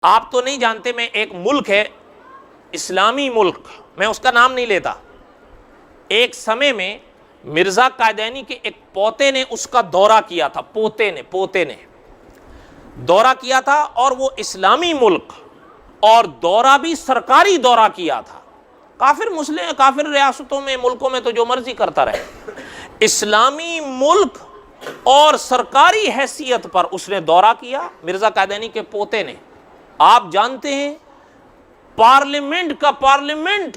آپ تو نہیں جانتے، میں ایک ملک ہے اسلامی ملک، میں اس کا نام نہیں لیتا، ایک سمے میں مرزا قادیانی کے ایک پوتے نے اس کا دورہ کیا تھا، پوتے نے دورہ کیا تھا، اور وہ اسلامی ملک، اور دورہ بھی سرکاری دورہ کیا تھا۔ کافر مسلم، کافر ریاستوں میں، ملکوں میں تو جو مرضی کرتا رہے، اسلامی ملک اور سرکاری حیثیت پر اس نے دورہ کیا، مرزا قادیانی کے پوتے نے۔ آپ جانتے ہیں پارلیمنٹ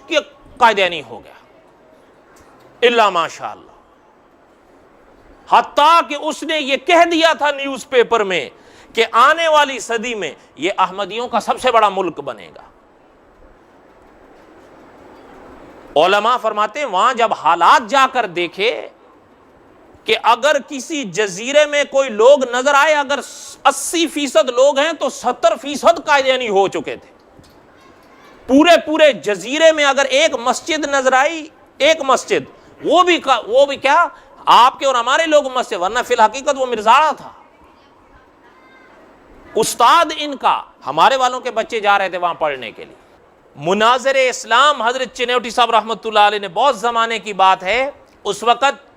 کے قادیانی ہو گیا، الا ماشاء اللہ، حتیٰ کہ اس نے یہ کہہ دیا تھا نیوز پیپر میں کہ آنے والی صدی میں یہ احمدیوں کا سب سے بڑا ملک بنے گا۔ علماء فرماتے ہیں وہاں جب حالات جا کر دیکھے کہ اگر کسی جزیرے میں کوئی لوگ نظر آئے، اگر 80% لوگ ہیں تو 70% قادیانی ہو چکے تھے۔ پورے جزیرے میں اگر ایک مسجد نظر آئی، ایک مسجد، وہ بھی کیا آپ کے اور ہمارے لوگ مسجد، ورنہ فی الحقیقت وہ مرزاڑا تھا، استاد ان کا۔ ہمارے والوں کے بچے جا رہے تھے وہاں پڑھنے کے لیے۔ مناظر اسلام حضرت چنیوٹی صاحب رحمۃ اللہ علیہ نے، بہت زمانے کی بات ہے، اس وقت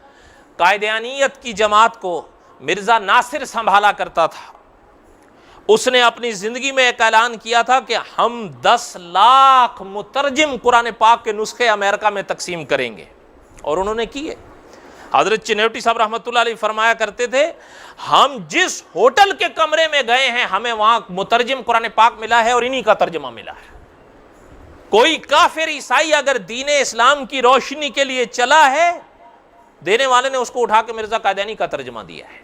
قادیانیت کی جماعت کو مرزا ناصر سنبھالا کرتا تھا۔ اس نے اپنی زندگی میں ایک اعلان کیا تھا کہ ہم 10 لاکھ مترجم قرآن پاک کے نسخے امریکہ میں تقسیم کریں گے، اور انہوں نے کیے۔ حضرت چنیوٹی صاحب رحمۃ اللہ علیہ فرمایا کرتے تھے، ہم جس ہوٹل کے کمرے میں گئے ہیں ہمیں وہاں مترجم قرآن پاک ملا ہے اور انہی کا ترجمہ ملا ہے۔ کوئی کافر عیسائی اگر دین اسلام کی روشنی کے لیے چلا ہے، دینے والے نے اس کو اٹھا کے مرزا قادیانی کا ترجمہ دیا ہے،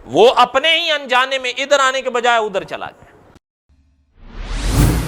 وہ اپنے ہی انجانے میں ادھر آنے کے بجائے ادھر چلا گیا۔